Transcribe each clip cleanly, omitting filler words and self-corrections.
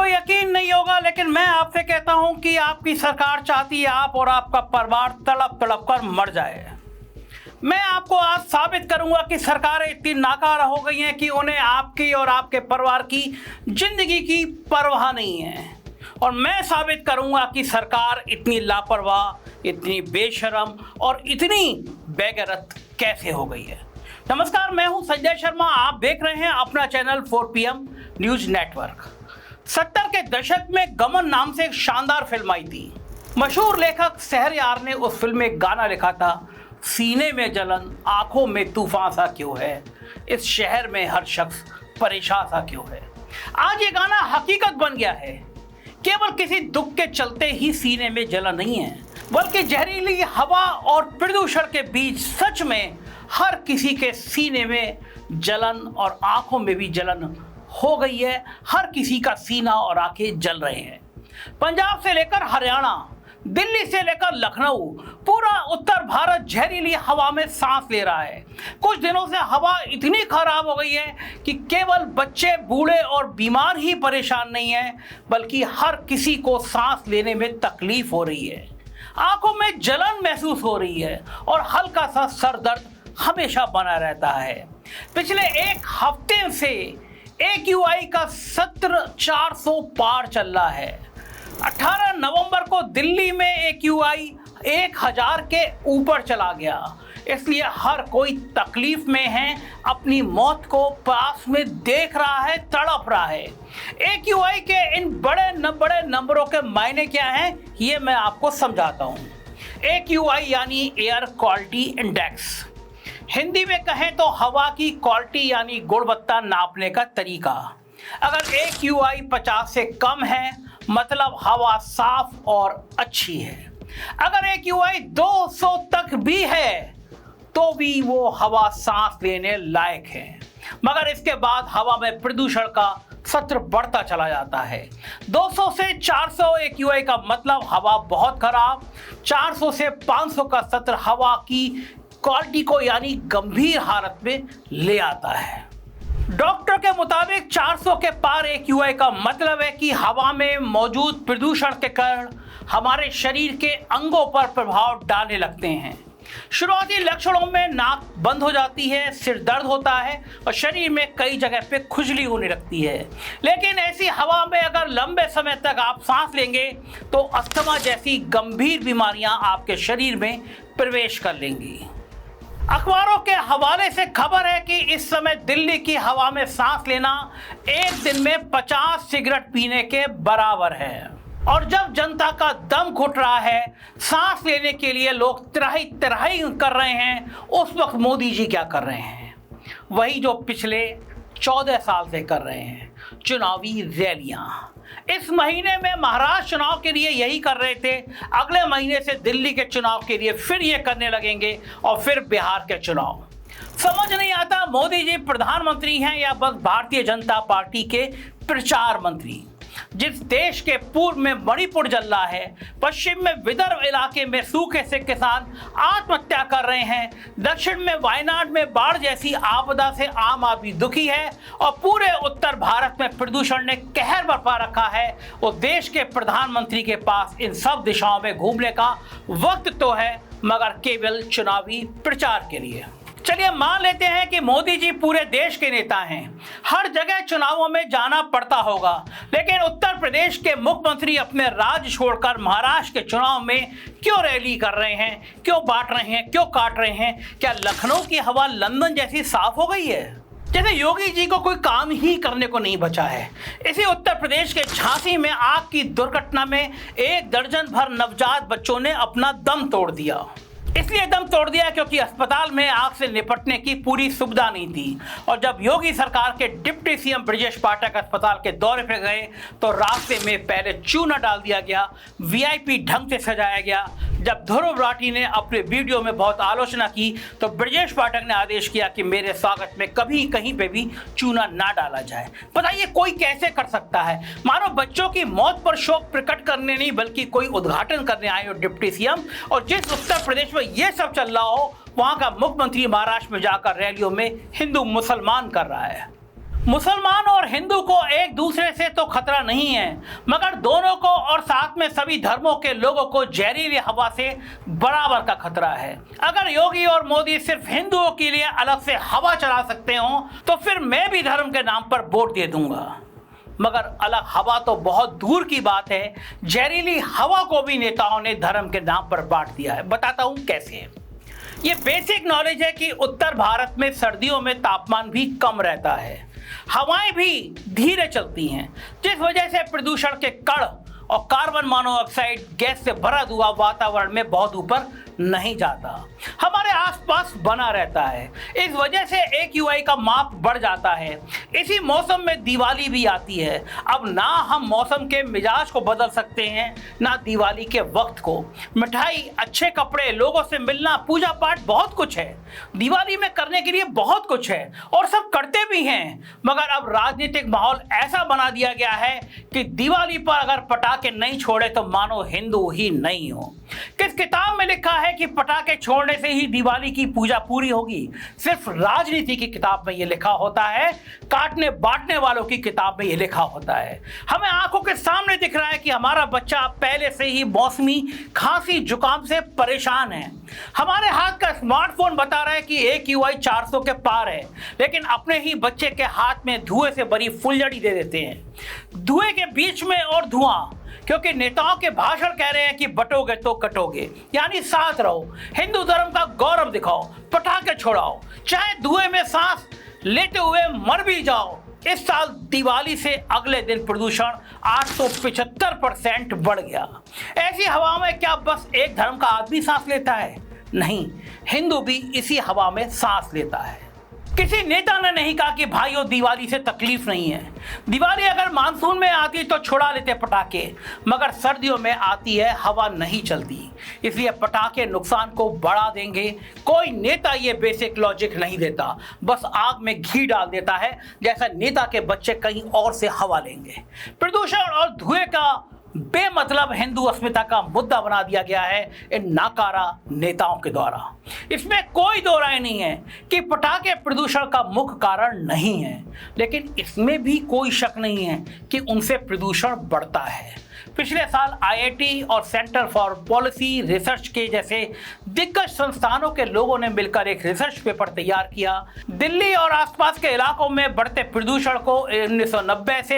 आपको यकीन नहीं होगा, लेकिन मैं आपसे कहता हूं कि आपकी सरकार चाहती है आप और आपका परिवार तड़प तड़प कर मर जाए। मैं आपको आज साबित करूंगा कि सरकारें इतनी नाकारा हो गई हैं कि उन्हें आपकी और आपके परिवार की जिंदगी की परवाह नहीं है। और मैं साबित करूंगा कि सरकार इतनी लापरवाह, इतनी बेशरम और इतनी बेगैरत कैसे हो गई है। नमस्कार, मैं हूं संजय शर्मा। आप देख रहे हैं अपना चैनल 4PM न्यूज नेटवर्क। 70 के दशक में गमन नाम से एक शानदार फिल्म आई थी। मशहूर लेखक शहरयार ने उस फिल्म में गाना लिखा था, सीने में जलन, आंखों में तूफान सा क्यों है, इस शहर में हर शख्स परेशान सा क्यों है। आज ये गाना हकीकत बन गया है। केवल किसी दुख के चलते ही सीने में जलन नहीं है, बल्कि जहरीली हवा और प्रदूषण के बीच सच में हर किसी के सीने में जलन और आंखों में भी जलन हो गई है। हर किसी का सीना और आंखें जल रहे हैं। पंजाब से लेकर हरियाणा, दिल्ली से लेकर लखनऊ, पूरा उत्तर भारत जहरीली हवा में सांस ले रहा है। कुछ दिनों से हवा इतनी खराब हो गई है कि केवल बच्चे, बूढ़े और बीमार ही परेशान नहीं हैं, बल्कि हर किसी को सांस लेने में तकलीफ हो रही है, आंखों में जलन महसूस हो रही है और हल्का सा सर दर्द हमेशा बना रहता है। पिछले एक हफ्ते से AQI का सत्र 400 पार चल रहा है। 18 नवंबर को दिल्ली में AQI 1000 के ऊपर चला गया। इसलिए हर कोई तकलीफ में है, अपनी मौत को पास में देख रहा है, तड़प रहा है। AQI के इन बड़े नंबरों के मायने क्या हैं, ये मैं आपको समझाता हूँ। AQI यानी एयर क्वालिटी इंडेक्स, हिंदी में कहें तो हवा की क्वालिटी यानी गुणवत्ता नापने का तरीका। अगर AQI 50 से कम है मतलब हवा साफ और अच्छी है। अगर AQI 200 तक भी है तो भी वो हवा सांस लेने लायक है। मगर इसके बाद हवा में प्रदूषण का सत्र बढ़ता चला जाता है। 200 से 400 AQI का मतलब हवा बहुत खराब, 400 से 500 का सत्र हवा की क्वालिटी को यानी गंभीर हालत में ले आता है। डॉक्टर के मुताबिक 400 के पार AQI का मतलब है कि हवा में मौजूद प्रदूषण के कारण हमारे शरीर के अंगों पर प्रभाव डालने लगते हैं। शुरुआती लक्षणों में नाक बंद हो जाती है, सिर दर्द होता है और शरीर में कई जगह पे खुजली होने लगती है। लेकिन ऐसी हवा में अगर लंबे समय तक आप सांस लेंगे तो अस्थमा जैसी गंभीर बीमारियां आपके शरीर में प्रवेश कर लेंगी। अखबारों के हवाले से खबर है कि इस समय दिल्ली की हवा में सांस लेना एक दिन में 50 सिगरेट पीने के बराबर है। और जब जनता का दम घुट रहा है, सांस लेने के लिए लोग त्राही कर रहे हैं, उस वक्त मोदी जी क्या कर रहे हैं? वही जो पिछले 14 साल से कर रहे हैं, चुनावी रैलियां। इस महीने में महाराष्ट्र चुनाव के लिए यही कर रहे थे, अगले महीने से दिल्ली के चुनाव के लिए फिर ये करने लगेंगे और फिर बिहार के चुनाव। समझ नहीं आता मोदी जी प्रधानमंत्री हैं या बस भारतीय जनता पार्टी के प्रचार मंत्री। जिस देश के पूर्व में मणिपुर जल रहा है, पश्चिम में विदर्भ इलाके में सूखे से किसान आत्महत्या कर रहे हैं, दक्षिण में वायनाड में बाढ़ जैसी आपदा से आम आदमी दुखी है और पूरे उत्तर भारत में प्रदूषण ने कहर बरपा रखा है, वो देश के प्रधानमंत्री के पास इन सब दिशाओं में घूमने का वक्त तो है, मगर केवल चुनावी प्रचार के लिए। चलिए मान लेते हैं कि मोदी जी पूरे देश के नेता हैं, हर जगह चुनावों में जाना पड़ता होगा, लेकिन उत्तर प्रदेश के मुख्यमंत्री अपने राज्य छोड़कर महाराष्ट्र के चुनाव में क्यों रैली कर रहे हैं, क्यों बांट रहे हैं, क्यों काट रहे हैं? क्या लखनऊ की हवा लंदन जैसी साफ हो गई है? जैसे योगी जी को कोई काम ही करने को नहीं बचा है। इसी उत्तर प्रदेश के झांसी में आग की दुर्घटना में 1 दर्जन भर नवजात बच्चों ने अपना दम तोड़ दिया। इसलिए दम तोड़ दिया क्योंकि अस्पताल में आग से निपटने की पूरी सुविधा नहीं थी। और जब योगी सरकार के डिप्टी सीएम ब्रजेश पाठक अस्पताल के दौरे पर गए तो रास्ते में पहले चूना डाल दिया गया, VIP ढंग से सजाया गया। जब ध्रुव राठी ने अपने वीडियो में बहुत आलोचना की तो ब्रजेश पाठक ने आदेश किया कि मेरे स्वागत में कभी कहीं पे भी चूना ना डाला जाए। बताइए कोई कैसे कर सकता है? मानो बच्चों की मौत पर शोक प्रकट करने नहीं बल्कि कोई उद्घाटन करने आए हो डिप्टी सीएम, और जिस उत्तर प्रदेश में ये सब चल रहा हो वहां का मुख्यमंत्री महाराष्ट्र में जाकर रैलियों में हिंदू मुसलमान कर रहा है। मुसलमान और हिंदू को एक दूसरे से तो खतरा नहीं है, मगर दोनों को और साथ में सभी धर्मों के लोगों को जहरीली हवा से बराबर का खतरा है। अगर योगी और मोदी सिर्फ हिंदुओं के लिए अलग से हवा चला सकते हो तो फिर मैं भी धर्म के नाम पर वोट दे दूंगा। मगर अलग हवा तो बहुत दूर की बात है, जहरीली हवा को भी नेताओं ने धर्म के नाम पर बांट दिया है। बताता हूं कैसे। ये बेसिक नॉलेज है कि उत्तर भारत में सर्दियों में तापमान भी कम रहता है, हवाएं भी धीरे चलती हैं, जिस वजह से प्रदूषण के कण और कार्बन मोनोऑक्साइड गैस से भरा धुआं वातावरण में बहुत ऊपर नहीं जाता, हमारे आसपास बना रहता है। इस वजह से AQI का माप बढ़ जाता है। इसी मौसम में दिवाली भी आती है। अब ना हम मौसम के मिजाज को बदल सकते हैं, ना दिवाली के वक्त को। मिठाई, अच्छे कपड़े, लोगों से मिलना, पूजा पाठ, बहुत कुछ है दिवाली में करने के लिए, बहुत कुछ है और सब करते भी हैं। मगर अब राजनीतिक माहौल ऐसा बना दिया गया है कि दिवाली पर अगर पटाखे नहीं छोड़े तो मानो हिंदू ही नहीं हो। किस किताब में लिखा है कि पटाखे छोड़ने से ही दिवाली की पूजा पूरी होगी? सिर्फ राजनीति की किताब में यह लिखा होता है, काटने बांटने वालों की किताब में यह लिखा होता है। हमें आंखों के सामने दिख रहा है कि हमारा बच्चा पहले से ही मौसमी खांसी जुकाम से परेशान है। हमारे हाथ का स्मार्टफोन बता रहा है कि AQI 400 के पार है, लेकिन अपने ही बच्चे के हाथ में धुएं से भरी फुलझड़ी दे देते हैं। धुएं के बीच में और धुआं, क्योंकि नेताओं के भाषण कह रहे हैं कि बटोगे तो कटोगे, यानी साथ रहो, हिंदू धर्म का गौरव दिखाओ, पटाखे छोड़ाओ, चाहे धुएं में सांस लेते हुए मर भी जाओ। इस साल दिवाली से अगले दिन प्रदूषण 875% बढ़ गया। ऐसी हवा में क्या बस एक धर्म का आदमी सांस लेता है? नहीं, हिंदू भी इसी हवा में सांस लेता है। किसी नेता ने नहीं कहा कि भाइयों दिवाली से तकलीफ नहीं है। दिवाली अगर मानसून में आती तो छुड़ा लेते पटाखे, मगर सर्दियों में आती है, हवा नहीं चलती, इसलिए पटाखे नुकसान को बढ़ा देंगे। कोई नेता ये बेसिक लॉजिक नहीं देता, बस आग में घी डाल देता है, जैसा नेता के बच्चे कहीं और से हवा लेंगे। प्रदूषण और धुएं का बेमतलब हिंदू अस्मिता का मुद्दा बना दिया गया है इन नाकारा नेताओं के द्वारा। इसमें कोई दो राय नहीं है कि पटाखे प्रदूषण का मुख्य कारण नहीं है, लेकिन इसमें भी कोई शक नहीं है कि उनसे प्रदूषण बढ़ता है। पिछले साल IIT और सेंटर फॉर पॉलिसी रिसर्च के जैसे दिग्गज संस्थानों के लोगों ने मिलकर एक रिसर्च पेपर तैयार किया। दिल्ली और आसपास के इलाकों में बढ़ते प्रदूषण को 1990 से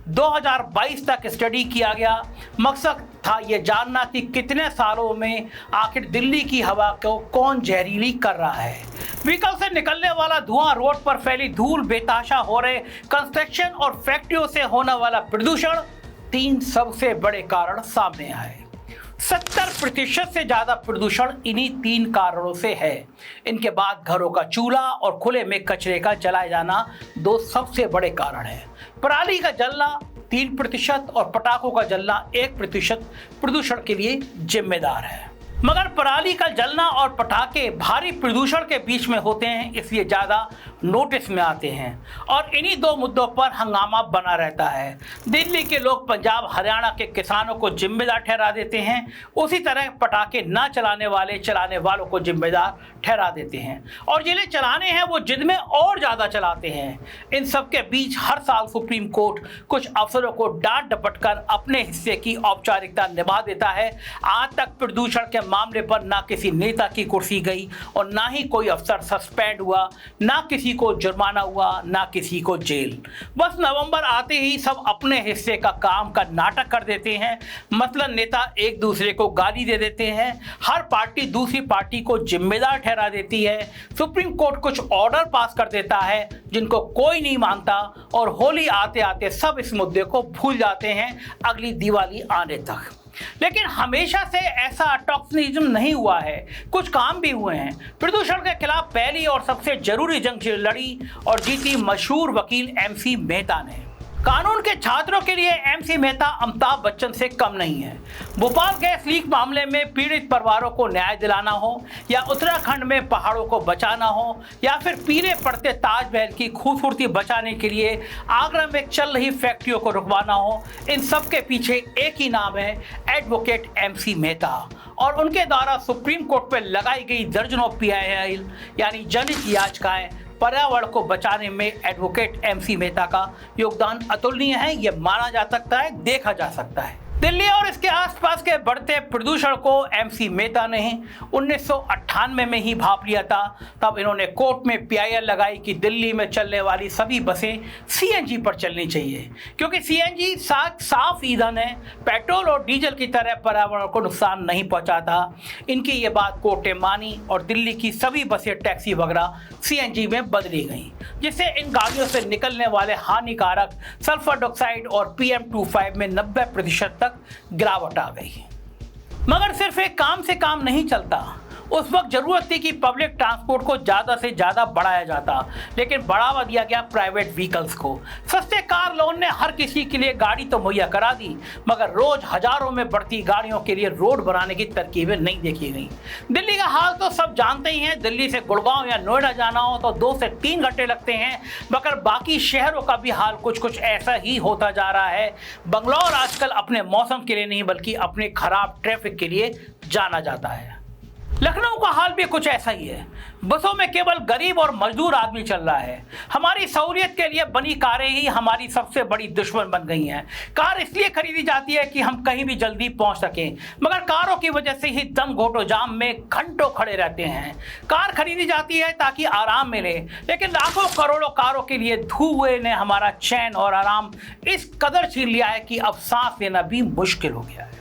2022 तक स्टडी किया गया। मकसद था ये जानना कि कितने सालों में आखिर दिल्ली की हवा को कौन जहरीली कर रहा है। व्हीकल से निकलने वाला धुआं, रोड पर फैली धूल, बेतहाशा हो रहे कंस्ट्रक्शन और फैक्ट्रियों से होने वाला प्रदूषण, 3 सबसे बड़े कारण सामने आए। 70% से ज्यादा प्रदूषण इन्हीं 3 कारणों से है। इनके बाद घरों का चूल्हा और खुले में कचरे का जलाया जाना 2 सबसे बड़े कारण हैं। पराली का जलना 3% और पटाखों का जलना 1% प्रदूषण के लिए जिम्मेदार है। मगर पराली का जलना और पटाखे भारी प्रदूषण के बीच में होते हैं, इसलिए ज़्यादा नोटिस में आते हैं और इन्हीं 2 मुद्दों पर हंगामा बना रहता है। दिल्ली के लोग पंजाब हरियाणा के किसानों को जिम्मेदार ठहरा देते हैं, उसी तरह पटाखे न चलाने वालों को जिम्मेदार ठहरा देते हैं और जिन्हें चलाने हैं वो जिद में और ज़्यादा चलाते हैं। इन सब के बीच हर साल सुप्रीम कोर्ट कुछ अफसरों को डांट डपट कर अपने हिस्से की औपचारिकता निभा देता है। आज तक प्रदूषण के मामले पर ना किसी नेता की कुर्सी गई और ना ही कोई अफसर सस्पेंड हुआ, ना किसी को जुर्माना हुआ, ना किसी को जेल। बस नवंबर आते ही सब अपने हिस्से का काम का नाटक कर देते हैं। मतलब नेता एक दूसरे को गाली दे देते हैं, हर पार्टी दूसरी पार्टी को जिम्मेदार ठहरा देती है, सुप्रीम कोर्ट कुछ ऑर्डर पास कर देता है जिनको कोई नहीं मानता और होली आते आते सब इस मुद्दे को भूल जाते हैं अगली दिवाली आने तक। लेकिन हमेशा से ऐसा टॉक्सिज्म नहीं हुआ है, कुछ काम भी हुए हैं। प्रदूषण के खिलाफ पहली और सबसे जरूरी जंग लड़ी और जीती मशहूर वकील MC मेहता ने। कानून के छात्रों के लिए MC मेहता अमिताभ बच्चन से कम नहीं है। भोपाल गैस लीक मामले में पीड़ित परिवारों को न्याय दिलाना हो या उत्तराखंड में पहाड़ों को बचाना हो या फिर पीले पड़ते ताजमहल की खूबसूरती बचाने के लिए आगरा में चल रही फैक्ट्रियों को रुकवाना हो, इन सब के पीछे एक ही नाम है, एडवोकेट MC मेहता। और उनके द्वारा सुप्रीम कोर्ट पर लगाई गई दर्जनों PIL यानी जनहित याचिकाएं पर्यावरण को बचाने में एडवोकेट MC मेहता का योगदान अतुलनीय है। यह माना जा सकता है, देखा जा सकता है। दिल्ली और इसके आसपास के बढ़ते प्रदूषण को MC मेहता ने 1998 में ही भांप लिया था। तब इन्होंने कोर्ट में PIL लगाई कि दिल्ली में चलने वाली सभी बसें CNG पर चलनी चाहिए, क्योंकि CNG साफ ईंधन है, पेट्रोल और डीजल की तरह पर्यावरण को नुकसान नहीं पहुंचाता। इनकी ये बात कोर्ट ने मानी और दिल्ली की सभी बसें, टैक्सी वगैरह CNG में बदली गई, जिससे इन गाड़ियों से निकलने वाले हानिकारक सल्फर डाइऑक्साइड और PM2.5 में 90% तक गिरावट आ गई। मगर सिर्फ एक काम से काम नहीं चलता। उस वक्त जरूरत थी कि पब्लिक ट्रांसपोर्ट को ज़्यादा से ज़्यादा बढ़ाया जाता, लेकिन बढ़ावा दिया गया प्राइवेट व्हीकल्स को। सस्ते कार लोन ने हर किसी के लिए गाड़ी तो मुहैया करा दी, मगर रोज हजारों में बढ़ती गाड़ियों के लिए रोड बनाने की तरकीबें नहीं देखी गई। दिल्ली का हाल तो सब जानते ही हैं। दिल्ली से गुड़गांव या नोएडा जाना हो तो 2 से 3 घंटे लगते हैं, मगर बाकी शहरों का भी हाल कुछ ऐसा ही होता जा रहा है। बंगलौर आजकल अपने मौसम के लिए नहीं बल्कि अपने खराब ट्रैफिक के लिए जाना जाता है। लखनऊ का हाल भी कुछ ऐसा ही है। बसों में केवल गरीब और मजदूर आदमी चल रहा है। हमारी सहूलियत के लिए बनी कारें ही हमारी सबसे बड़ी दुश्मन बन गई हैं। कार इसलिए खरीदी जाती है कि हम कहीं भी जल्दी पहुंच सकें, मगर कारों की वजह से ही दम घोटो जाम में घंटों खड़े रहते हैं। कार खरीदी जाती है ताकि आराम मिले, लेकिन लाखों करोड़ों कारों के लिए धुएं ने हमारा चैन और आराम इस कदर छीन लिया है कि अब सांस लेना भी मुश्किल हो गया है।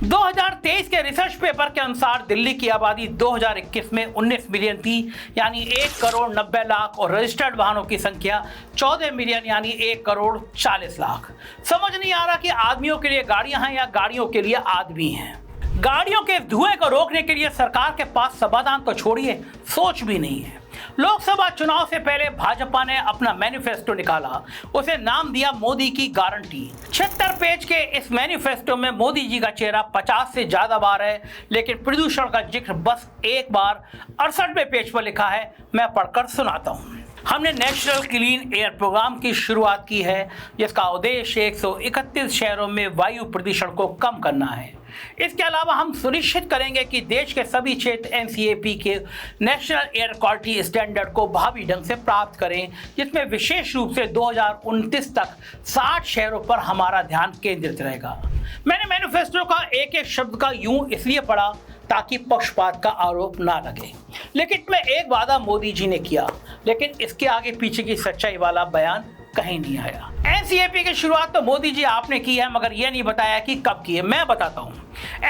2023 के रिसर्च पेपर के अनुसार दिल्ली की आबादी 2021 में 19 मिलियन थी, यानी 1 करोड़ 90 लाख, और रजिस्टर्ड वाहनों की संख्या 14 मिलियन यानी 1 करोड़ 40 लाख। समझ नहीं आ रहा कि आदमियों के लिए गाड़ियां हैं या गाड़ियों के लिए आदमी हैं। गाड़ियों के धुएं को रोकने के लिए सरकार के पास समाधान तो छोड़िए, सोच भी नहीं है। लोकसभा चुनाव से पहले भाजपा ने अपना मैनिफेस्टो निकाला, उसे नाम दिया मोदी की गारंटी। 76 पेज के इस मैनिफेस्टो में मोदी जी का चेहरा 50 से ज्यादा बार है, लेकिन प्रदूषण का जिक्र बस एक बार 68वें पेज पर लिखा है। मैं पढ़कर सुनाता हूँ। हमने नेशनल क्लीन एयर प्रोग्राम की शुरुआत की है, जिसका उद्देश्य 131 शहरों में वायु प्रदूषण को कम करना है। इसके अलावा हम सुनिश्चित करेंगे कि देश के सभी क्षेत्र NCAP के नेशनल एयर क्वालिटी स्टैंडर्ड को प्रभावी ढंग से प्राप्त करें, जिसमें विशेष रूप से 2029 तक 60 शहरों पर हमारा ध्यान केंद्रित रहेगा। मैंने मैनिफेस्टो का एक शब्द का यूं इसलिए पढ़ा ताकि पक्षपात का आरोप ना लगे, लेकिन मैं एक वादा मोदी जी ने किया, लेकिन इसके आगे पीछे की सच्चाई वाला बयान कहीं नहीं आया। NCAP की शुरुआत तो मोदी जी आपने की है, मगर यह नहीं बताया कि कब की है। मैं बताता हूँ।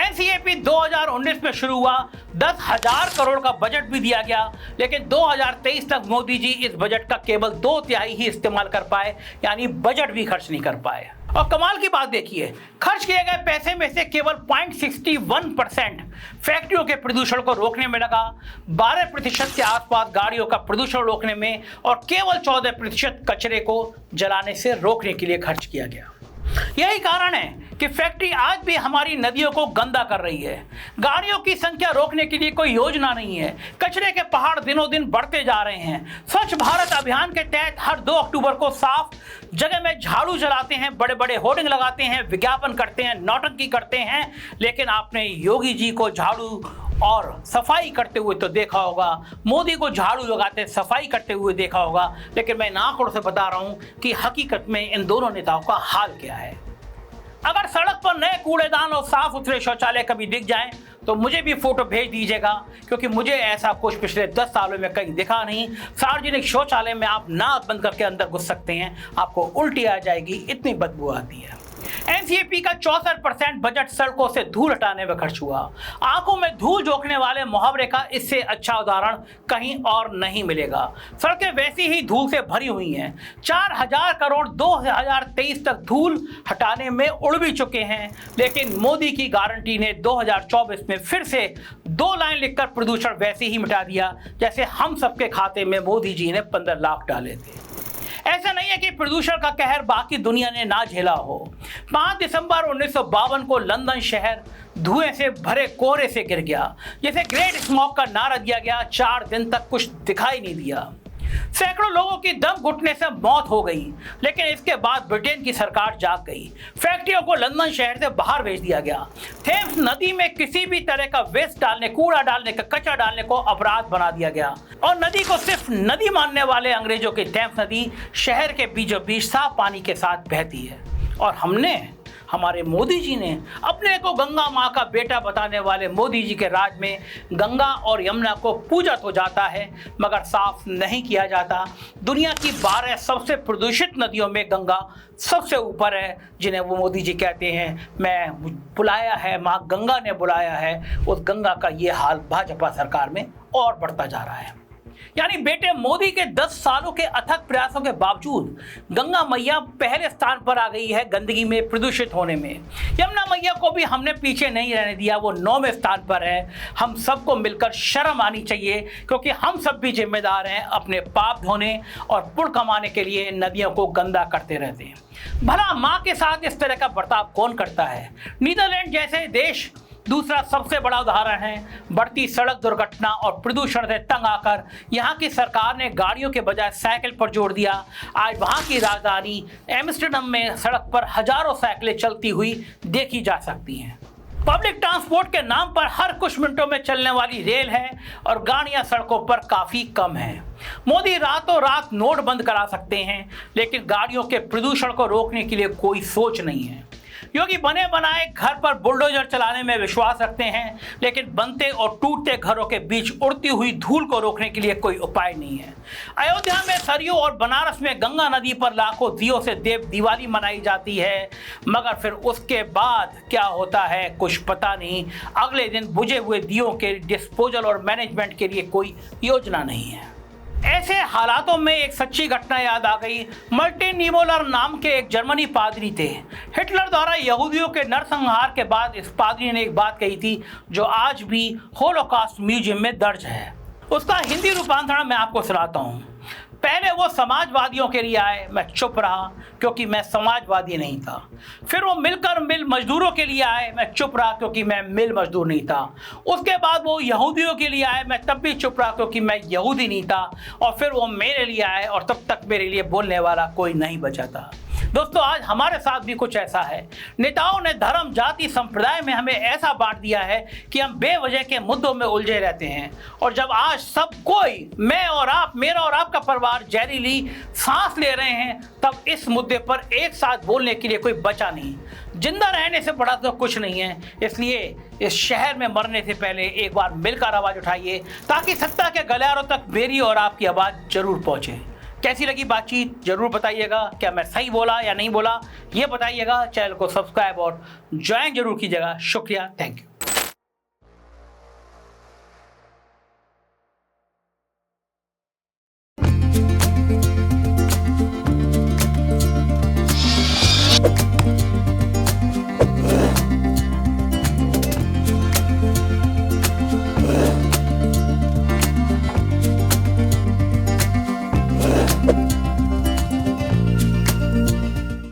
NCAP 2019 में शुरू हुआ, 10,000 करोड़ का बजट भी दिया गया, लेकिन 2023 तक मोदी जी इस बजट का केवल 2/3 ही इस्तेमाल कर पाए, यानी बजट भी खर्च नहीं कर पाए। और कमाल की बात देखिए, खर्च किए गए पैसे में से केवल 0.61% फैक्ट्रियों के प्रदूषण को रोकने में लगा, 12% के आसपास गाड़ियों का प्रदूषण रोकने में, और केवल 14% कचरे को जलाने से रोकने के लिए खर्च किया गया। यही कारण है कि फैक्ट्री आज भी हमारी नदियों को गंदा कर रही है। गाड़ियों की संख्या रोकने के लिए कोई योजना नहीं है। कचरे के पहाड़ दिनों दिन बढ़ते जा रहे हैं। स्वच्छ भारत अभियान के तहत हर 2 अक्टूबर को साफ जगह में झाड़ू जलाते हैं, बड़े बड़े होर्डिंग लगाते हैं, विज्ञापन करते हैं, नौटंकी करते हैं, लेकिन आपने योगी जी को झाड़ू और सफाई करते हुए तो देखा होगा, मोदी को झाड़ू लगाते सफाई करते हुए देखा होगा, लेकिन मैं आंकड़ों से बता रहा हूं कि हकीकत में इन दोनों नेताओं का हाल क्या है। अगर सड़क पर नए कूड़ेदान और साफ सुथरे शौचालय कभी दिख जाएं तो मुझे भी फोटो भेज दीजिएगा, क्योंकि मुझे ऐसा कुछ पिछले 10 सालों में कहीं दिखा नहीं। सार्वजनिक शौचालय में आप नाक बंद करके अंदर घुस सकते हैं, आपको उल्टी आ जाएगी, इतनी बदबू आती है। NCAP का 64% बजट सड़कों से धूल हटाने में खर्च हुआ। आंखों में धूल झोंकने वाले मुहावरे का इससे अच्छा उदाहरण कहीं और नहीं मिलेगा। सड़कें वैसी ही धूल से भरी हुई हैं। 4,000 करोड़ 2023 तक धूल हटाने में उड़ भी चुके हैं, लेकिन मोदी की गारंटी ने 2024 में फिर से 2 लाइन लिखकर प्रदूषण वैसे ही मिटा दिया जैसे हम सबके खाते में मोदी जी ने 15 लाख डाले थे। ऐसा नहीं है कि प्रदूषण का कहर बाकी दुनिया ने ना झेला हो। 5 दिसंबर 1952 को लंदन शहर धुएं से भरे कोहरे से गिर गया, जिसे ग्रेट स्मॉग का नारा दिया गया। 4 दिन तक कुछ दिखाई नहीं दिया। सैकड़ों लोगों की दम घुटने से मौत हो गई, लेकिन इसके बाद ब्रिटेन की सरकार जाग गई। फैक्ट्रियों को लंदन शहर से बाहर भेज दिया गया। थेम्स नदी में किसी भी तरह का वेस्ट डालने, कूड़ा डालने का, कचरा डालने को अपराध बना दिया गया और नदी को सिर्फ नदी मानने वाले अंग्रेजों की थेम्स नदी शहर के बीचों बीच साफ पानी के साथ बहती है। और हमारे मोदी जी ने अपने को गंगा माँ का बेटा बताने वाले मोदी जी के राज में गंगा और यमुना को पूजा तो जाता है मगर साफ नहीं किया जाता। दुनिया की 12 सबसे प्रदूषित नदियों में गंगा सबसे ऊपर है, जिन्हें वो मोदी जी कहते हैं मैं बुलाया है, माँ गंगा ने बुलाया है। उस गंगा का ये हाल भाजपा सरकार में और बढ़ता जा रहा है। यानी बेटे मोदी के 10 सालों के अथक प्रयासों के बावजूद गंगा मैया पहले स्थान पर आ गई है गंदगी में, प्रदूषित होने में। यमुना मैया को भी हमने पीछे नहीं रहने दिया, वो 9वें स्थान पर है। हम सबको मिलकर शर्म आनी चाहिए, क्योंकि हम सब भी जिम्मेदार हैं अपने पाप धोने और पुण्य कमाने के लिए नदियों को गंदा करते रहते हैं। भला माँ के साथ इस तरह का बर्ताव कौन करता है? नीदरलैंड जैसे देश दूसरा सबसे बड़ा उदाहरण है। बढ़ती सड़क दुर्घटना और प्रदूषण से तंग आकर यहाँ की सरकार ने गाड़ियों के बजाय साइकिल पर जोर दिया। आज वहाँ की राजधानी एम्स्टर्डम में सड़क पर हजारों साइकिलें चलती हुई देखी जा सकती हैं। पब्लिक ट्रांसपोर्ट के नाम पर हर कुछ मिनटों में चलने वाली रेल है और गाड़ियां सड़कों पर काफी कम हैं। मोदी रातों रात नोट बंद करा सकते हैं, लेकिन गाड़ियों के प्रदूषण को रोकने के लिए कोई सोच नहीं है। योगी बने बनाए घर पर बुलडोजर चलाने में विश्वास रखते हैं, लेकिन बनते और टूटते घरों के बीच उड़ती हुई धूल को रोकने के लिए कोई उपाय नहीं है। अयोध्या में सरयू और बनारस में गंगा नदी पर लाखों दियों से देव दिवाली मनाई जाती है, मगर फिर उसके बाद क्या होता है कुछ पता नहीं। अगले दिन बुझे हुए दियों के डिस्पोजल और मैनेजमेंट के लिए कोई योजना नहीं है। ऐसे हालातों में एक सच्ची घटना याद आ गई। मार्टिन निमोलर नाम के एक जर्मनी पादरी थे। हिटलर द्वारा यहूदियों के नरसंहार के बाद इस पादरी ने एक बात कही थी जो आज भी होलोकॉस्ट म्यूजियम में दर्ज है। उसका हिंदी रूपांतरण मैं आपको सुनाता हूँ। पहले वो समाजवादियों के लिए आए, मैं चुप रहा क्योंकि मैं समाजवादी नहीं था। फिर वो मिल मजदूरों के लिए आए, मैं चुप रहा क्योंकि मैं मिल मजदूर नहीं था। उसके बाद वो यहूदियों के लिए आए, मैं तब भी चुप रहा क्योंकि मैं यहूदी नहीं था। और फिर वो मेरे लिए आए और तब तक मेरे लिए बोलने वाला कोई नहीं बचा था। दोस्तों, आज हमारे साथ भी कुछ ऐसा है। नेताओं ने धर्म, जाति, संप्रदाय में हमें ऐसा बांट दिया है कि हम बेवजह के मुद्दों में उलझे रहते हैं। और जब आज सब कोई, मैं और आप, मेरा और आपका परिवार जहरीली सांस ले रहे हैं, तब इस मुद्दे पर एक साथ बोलने के लिए कोई बचा नहीं। जिंदा रहने से बड़ा तो कुछ नहीं है। इसलिए इस शहर में मरने से पहले एक बार मिलकर आवाज उठाइए, ताकि सत्ता के गलियारों तक मेरी और आपकी आवाज जरूर पहुंचे। कैसी लगी बातचीत जरूर बताइएगा। क्या मैं सही बोला या नहीं बोला ये बताइएगा। चैनल को सब्सक्राइब और ज्वाइन जरूर कीजिएगा। शुक्रिया, थैंक यू।